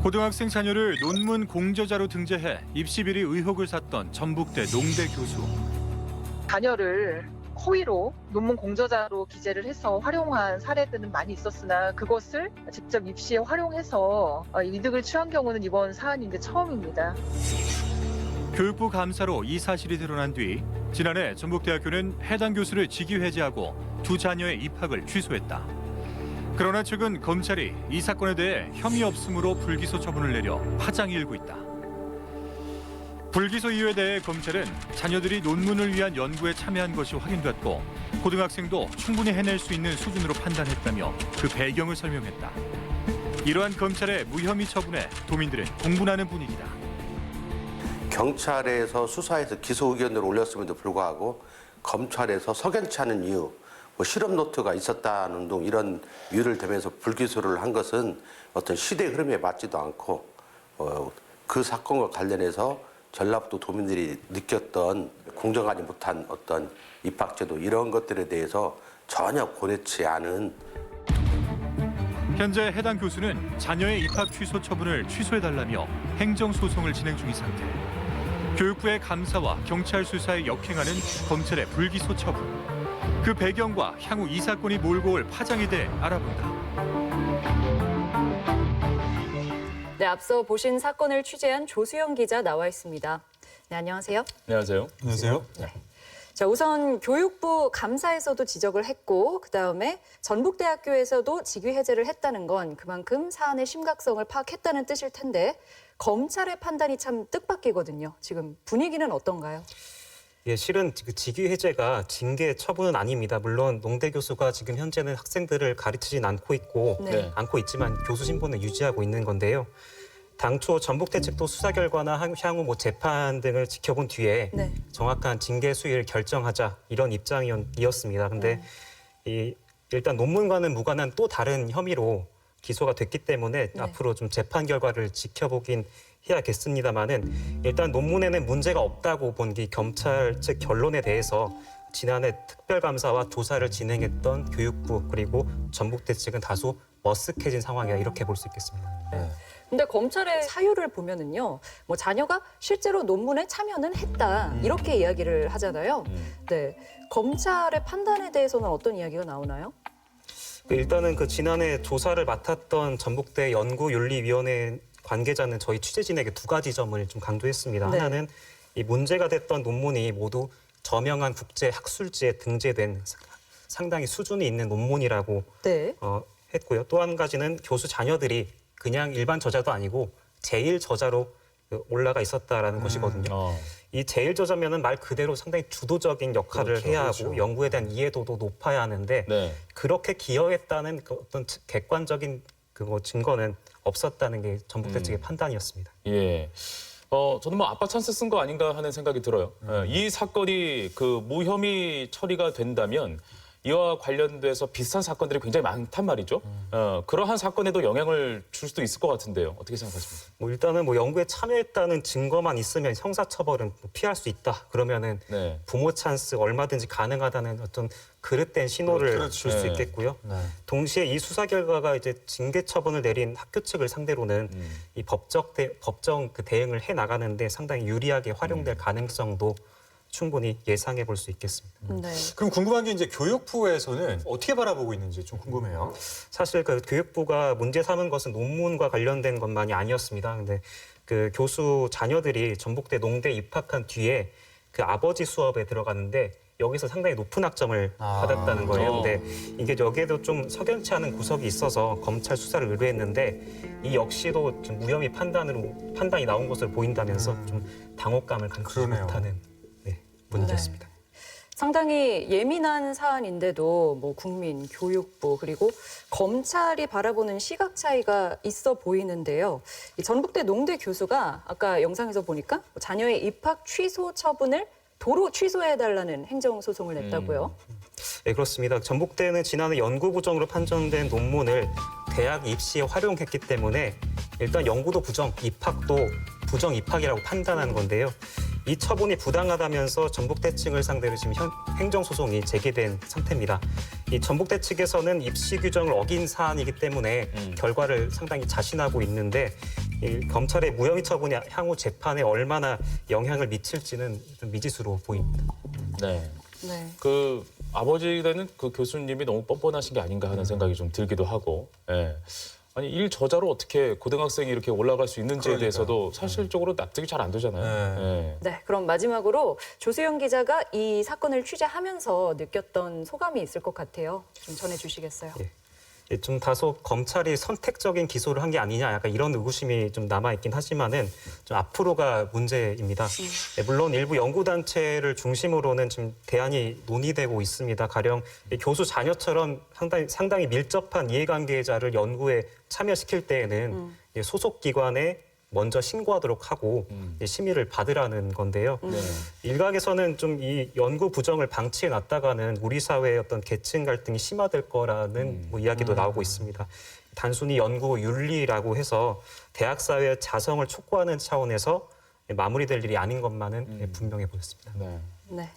고등학생 자녀를 논문 공저자로 등재해 입시 비리 의혹을 샀던 전북대 농대 교수. 자녀를 허위로 논문 공저자로 기재를 해서 활용한 사례들은 많이 있었으나 그것을 직접 입시에 활용해서 이득을 취한 경우는 이번 사안인데 처음입니다. 교육부 감사로 이 사실이 드러난 뒤 지난해 전북대학교는 해당 교수를 직위 해제하고 두 자녀의 입학을 취소했다. 그러나 최근 검찰이 이 사건에 대해 혐의 없음으로 불기소 처분을 내려 파장이 일고 있다. 불기소 이유에 대해 검찰은 자녀들이 논문을 위한 연구에 참여한 것이 확인됐고 고등학생도 충분히 해낼 수 있는 수준으로 판단했다며 그 배경을 설명했다. 이러한 검찰의 무혐의 처분에 도민들은 공분하는 분위기다. 경찰에서 수사해서 기소 의견을 올렸음에도 불구하고 검찰에서 석연치 않은 이유, 실험 노트가 있었다는 등 이런 이유를 대면서 불기소를 한 것은 어떤 시대 흐름에 맞지도 않고 그 사건과 관련해서 전라북도 도민들이 느꼈던 공정하지 못한 어떤 입학제도 이런 것들에 대해서 전혀 고려치 않은. 현재 해당 교수는 자녀의 입학 취소 처분을 취소해달라며 행정소송을 진행 중인 상태. 교육부의 감사와 경찰 수사에 역행하는 검찰의 불기소 처분. 그 배경과 향후 이 사건이 몰고 올 파장에 대해 알아본다. 네, 앞서 보신 사건을 취재한 조수영 기자 나와 있습니다. 네, 안녕하세요. 안녕하세요. 안녕하세요. 네. 자, 우선 교육부 감사에서도 지적을 했고 그다음에 전북대학교에서도 직위 해제를 했다는 건 그만큼 사안의 심각성을 파악했다는 뜻일 텐데 검찰의 판단이 참 뜻밖이거든요. 지금 분위기는 어떤가요? 예, 실은 그 직위 해제가 징계 처분은 아닙니다. 물론 농대 교수가 지금 현재는 학생들을 가르치진 않고 있고 네. 않고 있지만 교수 신분을 유지하고 있는 건데요. 당초 전북대 측도 수사 결과나 향후 재판 등을 지켜본 뒤에 네. 정확한 징계 수위를 결정하자 이런 입장이었습니다. 근데 일단 논문과는 무관한 또 다른 혐의로 기소가 됐기 때문에 네. 앞으로 좀 재판 결과를 지켜보긴 해야겠습니다만은 일단 논문에는 문제가 없다고 본 게 검찰 측 결론에 대해서 지난해 특별감사와 조사를 진행했던 교육부 그리고 전북대 측은 다소 머쓱해진 상황이다 이렇게 볼 수 있겠습니다. 근데 검찰의 사유를 보면은요, 뭐 자녀가 실제로 논문에 참여는 했다 이렇게 이야기를 하잖아요. 네, 검찰의 판단에 대해서는 어떤 이야기가 나오나요? 일단은 그 지난해 조사를 맡았던 전북대 연구윤리위원회 관계자는 저희 취재진에게 두 가지 점을 좀 강조했습니다. 네. 하나는 이 문제가 됐던 논문이 모두 저명한 국제 학술지에 등재된 상당히 수준이 있는 논문이라고 네. 했고요. 또 한 가지는 교수 자녀들이 그냥 일반 저자도 아니고 제일 저자로 올라가 있었다라는 것이거든요. 이 제일 저자면은 말 그대로 상당히 주도적인 역할을 그렇죠, 해야 하고 그렇죠. 연구에 대한 이해도도 높아야 하는데 네. 그렇게 기여했다는 그 어떤 객관적인 증거는 없었다는 게 전북대 측의 판단이었습니다. 예. 저는 뭐 아빠 찬스 쓴 거 아닌가 하는 생각이 들어요. 이 사건이 그 무혐의 처리가 된다면 이와 관련돼서 비슷한 사건들이 굉장히 많단 말이죠. 그러한 사건에도 영향을 줄 수도 있을 것 같은데요. 어떻게 생각하십니까? 일단은 연구에 참여했다는 증거만 있으면 형사처벌은 피할 수 있다. 그러면은 네. 부모 찬스 얼마든지 가능하다는 어떤 그릇된 신호를 줄 수 네. 있겠고요. 동시에 이 수사 결과가 이제 징계 처분을 내린 학교 측을 상대로는 이 법정 그 대응을 해 나가는데 상당히 유리하게 활용될 가능성도 충분히 예상해 볼 수 있겠습니다. 네. 그럼 궁금한 게 이제 교육부에서는 어떻게 바라보고 있는지 좀 궁금해요. 사실 그 교육부가 문제 삼은 것은 논문과 관련된 것만이 아니었습니다. 근데 그 교수 자녀들이 전북대 농대 입학한 뒤에 그 아버지 수업에 들어갔는데 여기서 상당히 높은 학점을 받았다는 거예요. 근데 이게 여기에도 좀 석연치 않은 구석이 있어서 검찰 수사를 의뢰했는데 이 역시도 좀 무혐의 판단이 나온 것으로 보인다면서 좀 당혹감을 감추지 그러네요. 못하는 문제였습니다. 상당히 예민한 사안인데도 뭐 국민, 교육부 그리고 검찰이 바라보는 시각 차이가 있어 보이는데요. 이 전북대 농대 교수가 아까 영상에서 보니까 자녀의 입학 취소 처분을 도로 취소해달라는 행정소송을 냈다고요. 네, 그렇습니다. 전북대는 지난해 연구부정으로 판정된 논문을 대학 입시에 활용했기 때문에 일단 연구도 부정, 입학도 부정 입학이라고 판단한 건데요. 이 처분이 부당하다면서 전북대 측을 상대로 지금 행정소송이 제기된 상태입니다. 이 전북대 측에서는 입시 규정을 어긴 사안이기 때문에 결과를 상당히 자신하고 있는데 이 검찰의 무혐의 처분이 향후 재판에 얼마나 영향을 미칠지는 좀 미지수로 보입니다. 네. 네. 그 아버지 되는 그 교수님이 너무 뻔뻔하신 게 아닌가 하는 생각이 좀 들기도 하고. 예. 아니 일 저자로 어떻게 고등학생이 이렇게 올라갈 수 있는지에 그러니까요. 대해서도 사실적으로 납득이 잘 안 되잖아요. 예. 네, 그럼 마지막으로 조수영 기자가 이 사건을 취재하면서 느꼈던 소감이 있을 것 같아요. 좀 전해주시겠어요? 예. 좀 다소 검찰이 선택적인 기소를 한 게 아니냐 약간 이런 의구심이 좀 남아있긴 하지만은 좀 앞으로가 문제입니다. 물론 일부 연구단체를 중심으로는 지금 대안이 논의되고 있습니다. 가령 교수 자녀처럼 상당히 밀접한 이해관계자를 연구에 참여시킬 때에는 소속 기관에 먼저 신고하도록 하고 심의를 받으라는 건데요. 일각에서는 좀 이 연구 부정을 방치해 놨다가는 우리 사회의 어떤 계층 갈등이 심화될 거라는 뭐 이야기도 나오고 있습니다. 단순히 연구 윤리라고 해서 대학 사회의 자성을 촉구하는 차원에서 마무리될 일이 아닌 것만은 분명해 보였습니다. 네. 네.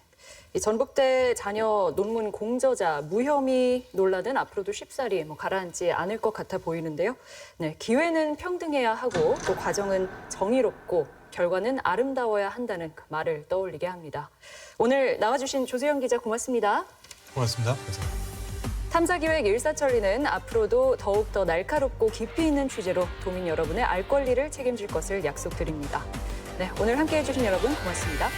이 전북대 자녀 논문 공저자 무혐의 논란은 앞으로도 쉽사리 가라앉지 않을 것 같아 보이는데요. 네, 기회는 평등해야 하고 또 과정은 정의롭고 결과는 아름다워야 한다는 그 말을 떠올리게 합니다. 오늘 나와주신 조수영 기자 고맙습니다. 고맙습니다. 탐사기획 일사천리는 앞으로도 더욱더 날카롭고 깊이 있는 취재로 도민 여러분의 알 권리를 책임질 것을 약속드립니다. 네, 오늘 함께해 주신 여러분 고맙습니다.